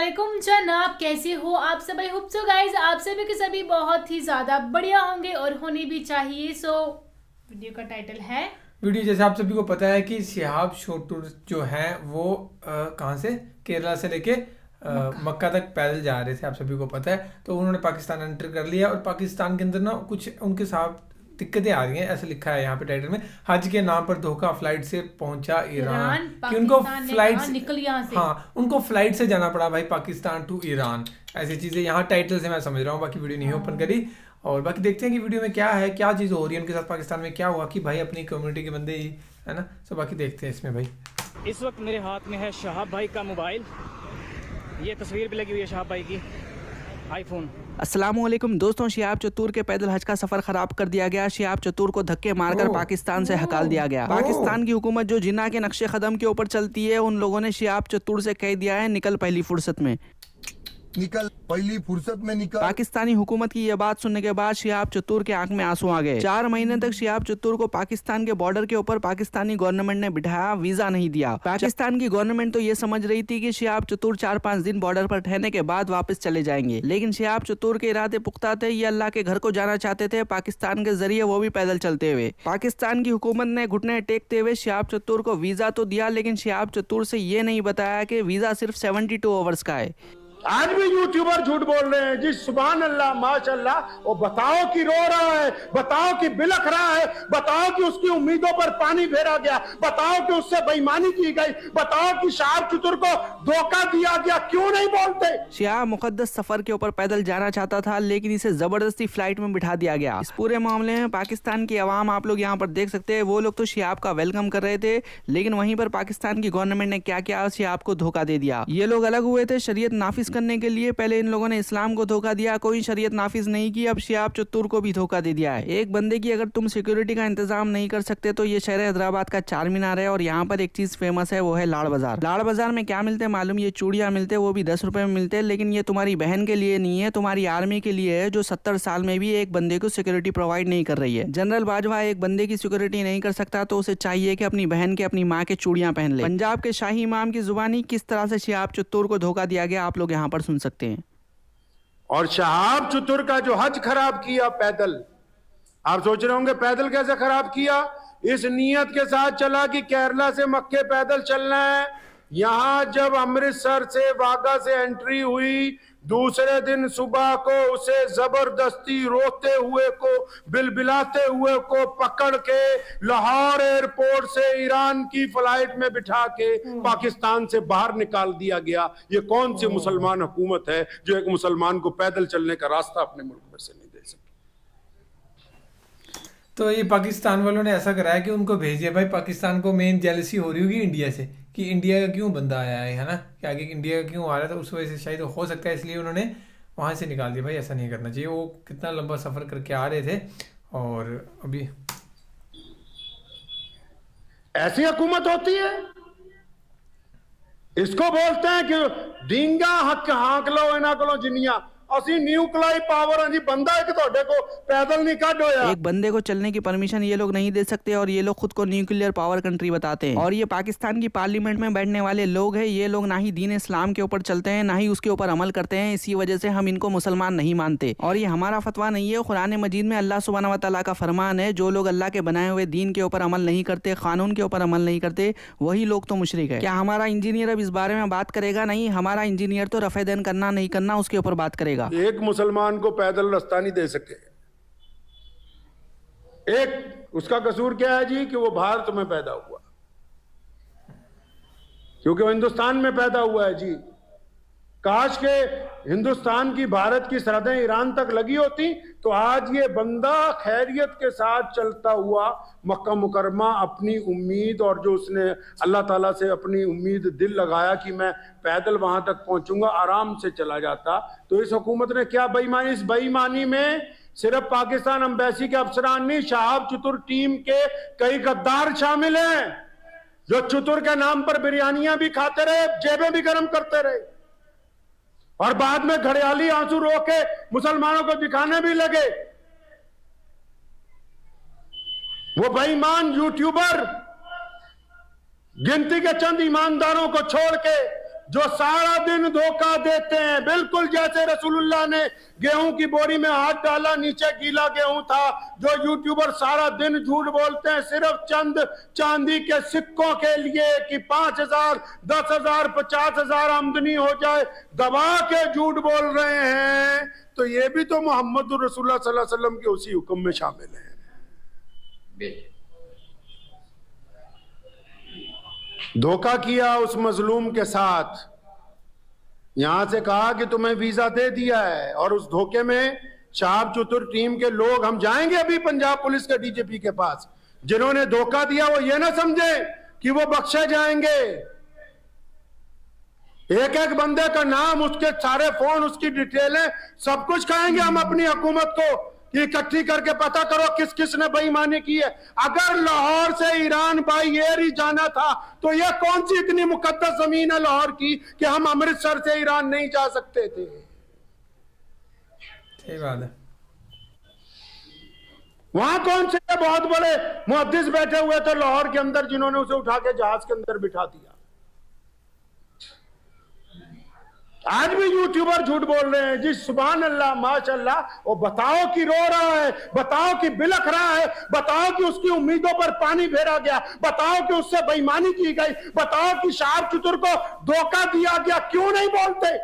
वालेकुम जनाब, कैसे हो आप सब? आई होप सो गाइस आप सभी के सभी बहुत ही ज़्यादा बढ़िया होंगे और होने भी चाहिए। सो वीडियो का टाइटल है वीडियो। जैसे आप सभी को पता है कि शिहाब शोटूर जो हैं वो कहाँ से, केरला से लेके मक्का तक पैदल जा रहे थे, आप सभी को पता है। तो उन्होंने पाकिस्तान एंटर कर लिया और पाकिस्तान के अंदर ना कुछ उनके साथ दिक्कतें आ रही हैं, ऐसा लिखा है यहाँ पे टाइटल में। हज के नाम पर धोखा, फ्लाइट से पहुंचा ईरान कि उनको फ्लाइट निकल यहाँ से। हाँ, उनको फ्लाइट से जाना पड़ा भाई, पाकिस्तान टू ईरान। ऐसी चीज़ें यहाँ टाइटल से मैं समझ रहा हूँ, बाकी वीडियो नहीं ओपन करी। और बाकी देखते हैं कि वीडियो में क्या है, क्या चीज़ हो रही है उनके साथ, पाकिस्तान में क्या हुआ कि भाई अपनी कम्युनिटी के बंदे ही है ना। तो बाकी देखते हैं इसमें भाई। इस वक्त मेरे हाथ में है शहाब भाई का मोबाइल, ये तस्वीर भी लगी हुई है शहाब भाई की आईफोन। अस्सलामुअलैकुम दोस्तों, शिहाब चतुर के पैदल हज का सफर खराब कर दिया गया। शिहाब चतुर को धक्के मारकर पाकिस्तान से हकाल दिया गया। पाकिस्तान की हुकूमत जो जिन्ना के नक्शे कदम के ऊपर चलती है, उन लोगों ने शिहाब चतुर से कह दिया है निकल पहली फुर्सत में, निकल पहली फुर्सत में निकल। पाकिस्तानी हुकूमत की यह बात सुनने के बाद शिहाब चतुर के आंख में आंसू आ गए। 4 महीने तक शिहाब चतुर को पाकिस्तान के बॉर्डर के ऊपर पाकिस्तानी गवर्नमेंट ने बिठाया, वीजा नहीं दिया। पाकिस्तान की गवर्नमेंट तो ये समझ रही थी कि शिहाब चतुर 4-5 दिन बॉर्डर पर ठहरने के बाद वापस चले जाएंगे, लेकिन शिहाब चतुर के इरादे पुख्ता थे। ये अल्लाह के घर को जाना चाहते थे, पाकिस्तान के जरिए, वो भी पैदल चलते हुए। पाकिस्तान की हुकूमत ने घुटने टेकते हुए शिहाब चतुर को वीजा तो दिया, लेकिन शिहाब चतुर से ये नहीं बताया कि वीजा सिर्फ 72 आवर्स का है। आज भी यूट्यूबर झूठ बोल रहे हैं जी, सुभान अल्लाह माशाअल्लाह। वो बताओ कि रो रहा है, बताओ कि बिलख रहा है, बताओ कि उसकी उम्मीदों पर पानी फेरा गया, बताओ कि उससे बेईमानी की गई, बताओ कि शिहाब चतुर को धोखा दिया गया। क्यों नहीं बोलते? शिहाब मुकद्दस सफर के ऊपर पैदल जाना चाहता था, लेकिन इसे जबरदस्ती फ्लाइट में बिठा दिया गया। इस पूरे मामले में पाकिस्तान की आवाम, आप लोग यहाँ पर देख सकते हैं, वो लोग तो शिहाब का वेलकम कर रहे थे, लेकिन वहीं पर पाकिस्तान की गवर्नमेंट ने क्या किया, शिहाब को धोखा दे दिया। ये लोग अलग हुए थे शरीयत नाफिज करने के लिए। पहले इन लोगों ने इस्लाम को धोखा दिया, कोई शरीयत नाफिज नहीं की, अब शिहाब चतुर को भी धोखा दे दिया है। एक बंदे की अगर तुम सिक्योरिटी का इंतजाम नहीं कर सकते तो ये शहर हैदराबाद का चार मीनार है, और यहाँ पर एक चीज फेमस है, वो है लाड़ बाजार। लाड़ बाजार में क्या मिलते हैं मालूम? ये चूड़ियां मिलते हैं, वो भी 10 रुपए में मिलते हैं, लेकिन ये तुम्हारी बहन के लिए नहीं है, तुम्हारी आर्मी के लिए है, जो 70 साल में भी एक बंदे को सिक्योरिटी प्रोवाइड नहीं कर रही है। जनरल बाजवा एक बंदे की सिक्योरिटी नहीं कर सकता, तो उसे चाहिए कि अपनी बहन के, अपनी माँ के चूड़ियां पहन ले। पंजाब के शाही इमाम की जुबानी किस तरह से शिहाब चतुर को धोखा दिया गया, आप लोग यहाँ पर सुन सकते हैं। और शिहाब चतुर का जो हज खराब किया पैदल, आप सोच रहे होंगे पैदल कैसे खराब किया? इस नियत के साथ चला कि केरला से मक्के पैदल चलना है। यहां जब अमृतसर से वाघा से एंट्री हुई, दूसरे दिन सुबह को उसे जबरदस्ती रोते हुए को, बिलबिलाते हुए को पकड़ के लाहौर एयरपोर्ट से ईरान की फ्लाइट में बिठा के पाकिस्तान से बाहर निकाल दिया गया। ये कौन सी मुसलमान हुकूमत है जो एक मुसलमान को पैदल चलने का रास्ता अपने मुल्क में से नहीं दे सकती? तो ये पाकिस्तान वालों ने ऐसा कराया कि उनको भेज दिया भाई। पाकिस्तान को मेन जेलसी हो रही होगी इंडिया से कि इंडिया का क्यों बंदा आया है ना, कि आगे इंडिया का क्यों आ रहा है, तो उस वजह से शायद हो सकता है, इसलिए उन्होंने वहाँ से निकाल दिया। भाई ऐसा नहीं करना चाहिए, वो कितना लंबा सफ़र करके आ रहे थे। और अभी ऐसी हुकूमत होती है, इसको बोलते हैं कि डींगा हक हाँक लो इना को जिनिया। ਅਸੀਂ न्यूक्लियर पावर हैं जी, बंदा एक ਤੁਹਾਡੇ को पैदल नहीं काट होया। एक बंदे को चलने की परमिशन ये लोग नहीं दे सकते, और ये लोग खुद को न्यूक्लियर पावर कंट्री बताते हैं। और ये पाकिस्तान की पार्लियामेंट में बैठने वाले लोग हैं, ये लोग ना ही दीन इस्लाम के ऊपर चलते हैं, ना ही उसके ऊपर अमल करते हैं। इसी वजह से हम इनको मुसलमान नहीं मानते। और ये हमारा फतवा नहीं है, कुरान मजीद में अल्लाह सुब्हानहू व तआला का फरमान है, जो लोग अल्लाह के बनाए हुए दीन के ऊपर अमल नहीं करते, कानून के ऊपर अमल नहीं करते, वही लोग तो मुशरिक है। क्या हमारा इंजीनियर अब इस बारे में बात करेगा? नहीं, हमारा इंजीनियर तो रफ़े देन करना नहीं करना उसके ऊपर बात करेगा। एक मुसलमान को पैदल रास्ता नहीं दे सके। एक उसका कसूर क्या है जी? कि वो भारत में पैदा हुआ, क्योंकि वो हिंदुस्तान में पैदा हुआ है जी। काश के हिंदुस्तान की भारत की सरहदें ईरान तक लगी होती तो आज ये बंदा खैरियत के साथ चलता हुआ मक्का मुकरमा अपनी उम्मीद, और जो उसने अल्लाह ताला से अपनी उम्मीद दिल लगाया कि मैं पैदल वहां तक पहुंचूंगा, आराम से चला जाता। तो इस हुकूमत ने क्या बेईमानी, इस बेईमानी में सिर्फ पाकिस्तान एम्बेसी के अफसरान नहीं, शिहाब चतुर टीम के कई गद्दार शामिल हैं, जो चतुर के नाम पर बिरयानियां भी खाते रहे, जेबें भी गर्म करते रहे, और बाद में घड़ियाली आंसू रो के मुसलमानों को दिखाने भी लगे। वो बेईमान यूट्यूबर गिनती के चंद ईमानदारों को छोड़ के जो सारा दिन धोखा देते हैं, बिल्कुल जैसे रसूलुल्लाह ने गेहूं की बोरी में हाथ डाला, नीचे गीला गेहूं था। जो यूट्यूबर सारा दिन झूठ बोलते हैं सिर्फ चंद चांदी के सिक्कों के लिए कि 5,000, 10,000, 50,000 आमदनी हो जाए, दबा के झूठ बोल रहे हैं, तो ये भी तो मोहम्मद रसूलुल्लाह सल्लल्लाहु अलैहि वसल्लम के उसी हुक्म में शामिल है। धोखा किया उस मजलूम के साथ, यहां से कहा कि तुम्हें वीजा दे दिया है, और उस धोखे में शहाब चतुर टीम के लोग, हम जाएंगे अभी पंजाब पुलिस के डीजीपी के पास, जिन्होंने धोखा दिया वो ये ना समझे कि वो बख्शे जाएंगे। एक एक बंदे का नाम, उसके सारे फोन, उसकी डिटेलें, सब कुछ कहेंगे हम अपनी हुकूमत को कि इकट्ठी करके पता करो किस किस ने बेईमानी की है। अगर लाहौर से ईरान बाई एयर ही जाना था तो यह कौन सी इतनी मुकद्दस जमीन है लाहौर की कि हम अमृतसर से ईरान नहीं जा सकते थे। सही बात है। वहां कौन से बहुत बड़े मुहद्दिस बैठे हुए थे लाहौर के अंदर जिन्होंने उसे उठा के जहाज के अंदर बिठा दिया। आज भी यूट्यूबर झूठ बोल रहे हैं जी, सुभान अल्लाह माशाअल्लाह। वो बताओ कि रो रहा है, बताओ कि बिलख रहा है, बताओ कि उसकी उम्मीदों पर पानी फेरा गया, बताओ कि उससे बेईमानी की गई, बताओ कि शहाब चतुर को धोखा दिया गया, क्यों नहीं बोलते?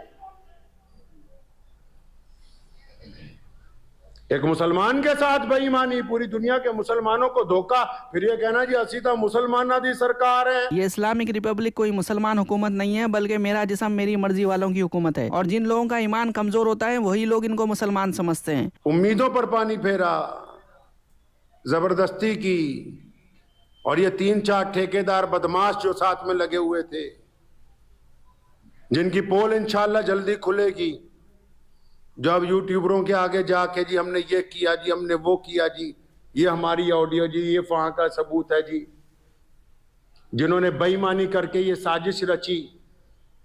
एक मुसलमान के साथ बेईमानी, पूरी दुनिया के मुसलमानों को धोखा, फिर ये कहना जी असी तो मुसलमाना दी सरकार है। ये इस्लामिक रिपब्लिक कोई मुसलमान हुकूमत नहीं है, बल्कि मेरा जिस्म मेरी मर्जी वालों की हुकूमत है, और जिन लोगों का ईमान कमजोर होता है वही लोग इनको मुसलमान समझते हैं। उम्मीदों पर पानी फेरा, जबरदस्ती की, और ये 3-4 ठेकेदार बदमाश जो साथ में लगे हुए थे, जिनकी पोल इंशाल्लाह जल्दी खुलेगी, जब यूट्यूबरों के आगे जाके जी हमने ये किया जी, हमने वो किया जी, ये हमारी ऑडियो जी, ये वहां का सबूत है जी, जिन्होंने बेईमानी करके ये साजिश रची।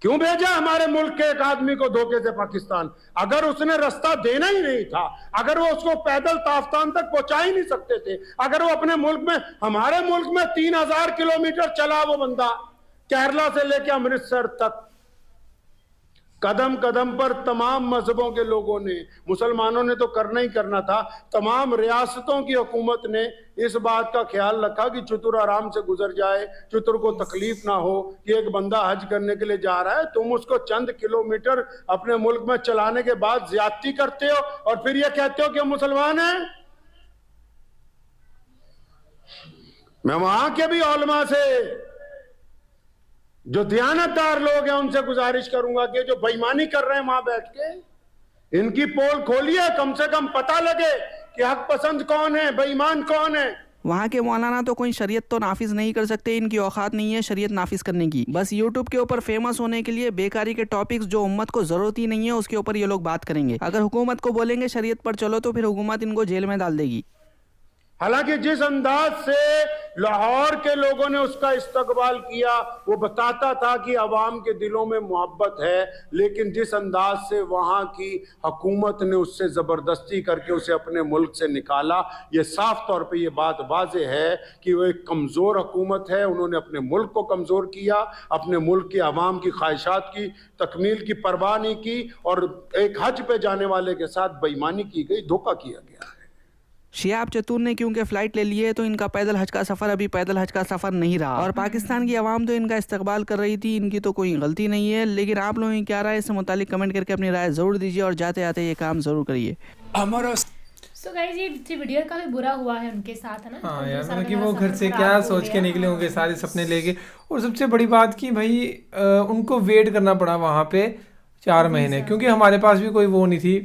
क्यों भेजा हमारे मुल्क के एक आदमी को धोखे से पाकिस्तान? अगर उसने रास्ता देना ही नहीं था, अगर वो उसको पैदल ताफ्तान तक पहुंचा ही नहीं सकते थे, अगर वो अपने मुल्क में, हमारे मुल्क में 3,000 किलोमीटर चला वो बंदा, केरला से लेकर अमृतसर तक, कदम कदम पर तमाम मजहबों के लोगों ने, मुसलमानों ने तो करना ही करना था, तमाम रियासतों की हुकूमत ने इस बात का ख्याल रखा कि चतुर आराम से गुजर जाए, चतुर को तकलीफ ना हो कि एक बंदा हज करने के लिए जा रहा है, तुम उसको चंद किलोमीटर अपने मुल्क में चलाने के बाद ज्यादती करते हो और फिर ये कहते हो कि हम मुसलमान हैं। मैं वहां के भी उलमा से, जो दयानतदार लोग हैं, उनसे गुजारिश करूंगा कि जो बेईमानी कर रहे हैं वहां बैठ के, इनकी पोल खोलिए, कम से कम पता लगे कि हक पसंद कौन है, बेईमान कौन है। वहाँ के मौलाना तो कोई शरीयत तो नाफिज नहीं कर सकते, इनकी औकात नहीं है शरीयत नाफिज करने की। बस यूट्यूब के ऊपर फेमस होने के लिए बेकारी के टॉपिक्स जो उम्मत को जरूरत ही नहीं है उसके ऊपर ये लोग बात करेंगे। अगर हुकूमत को बोलेंगे शरीयत पर चलो तो फिर हुकूमत इनको जेल में डाल देगी। हालांकि जिस अंदाज से लाहौर के लोगों ने उसका इस्तकबाल किया वो बताता था कि अवाम के दिलों में मोहब्बत है, लेकिन जिस अंदाज से वहां की हुकूमत ने उससे ज़बरदस्ती करके उसे अपने मुल्क से निकाला, ये साफ तौर पे ये बात वाज़े है कि वो एक कमज़ोर हुकूमत है। उन्होंने अपने मुल्क को कमज़ोर किया, अपने मुल्क के अवाम की ख्वाहिशात की तकमील की परवाह नहीं की, और एक हज पे जाने वाले के साथ बेईमानी की गई, धोखा किया गया है। शिहाब चतुर ने क्योंकि फ्लाइट ले ली है तो इनका पैदल हज का सफर अभी पैदल हज का सफर नहीं रहा, और पाकिस्तान की आवाम तो इनका इस्तकबाल कर रही थी, इनकी तो कोई गलती नहीं है। लेकिन आप लोगों की क्या राय है, इससे मुतालिक कमेंट करके अपनी राय जरूर दीजिए, और जाते आते ये काम जरूर करिए। सो गाइस ये वीडियो काफी बुरा हुआ है उनके साथ, है ना। हाँ यार, मतलब कि वो घर से क्या सोच के निकले होंगे, सारे सपने लेके। और सबसे बड़ी बात कि भाई उनको वेट करना पड़ा वहाँ पे 4 महीने, क्योंकि हमारे पास भी कोई वो नहीं थी,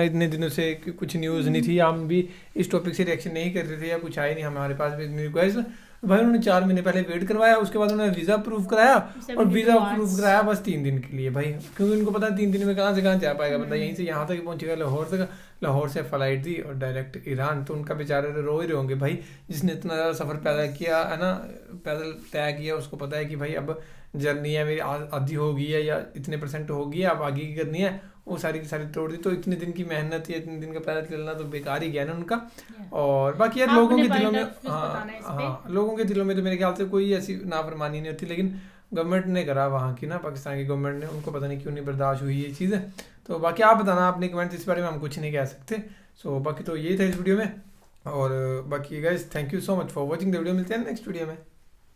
इतने दिनों से कुछ न्यूज़ नहीं थी, हम भी इस टॉपिक से रिएक्शन नहीं कर रहे थे या कुछ आए नहीं हमारे पास भी इतनी रिक्वेस्ट। भाई उन्होंने 4 महीने पहले वेट करवाया, उसके बाद उन्होंने वीज़ा अप्रूव कराया, और वीज़ा अप्रूव कराया बस 3 दिन के लिए भाई, क्योंकि उनको पता है 3 दिन में कहाँ से कहाँ जा पाएगा बंदा, यहीं से यहाँ तक पहुँचेगा लाहौर तक, लाहौर से फ़्लाइट थी और डायरेक्ट ईरान। तो उनका बेचारे रो ही रहे होंगे भाई, जिसने इतना ज़्यादा सफ़र पैदा किया है ना, पैदल तय किया, उसको पता है कि भाई अब जर्नी है मेरी आधी हो गई है या इतने % हो गई है, अब आगे की करनी है, वो सारी की सारी तोड़ दी। तो इतने दिन की मेहनत या इतने दिन का पैदल चलना तो बेकार ही गया ना उनका। और बाकी यार लोगों के दिलों में, हाँ लोगों के दिलों में तो मेरे ख्याल से कोई ऐसी नाफरमानी नहीं होती, लेकिन गवर्नमेंट ने करा वहाँ की ना, पाकिस्तान की गवर्नमेंट ने, उनको पता नहीं क्यों नहीं बर्दाश्त हुई ये चीज़। तो बाकी आप बताना अपनी कमेंट, इस बारे में हम कुछ नहीं कह सकते। सो बाकी तो यही था इस वीडियो में, और बाकी guys thank you so much for watching the video. मिलते हैं नेक्स्ट वीडियो में।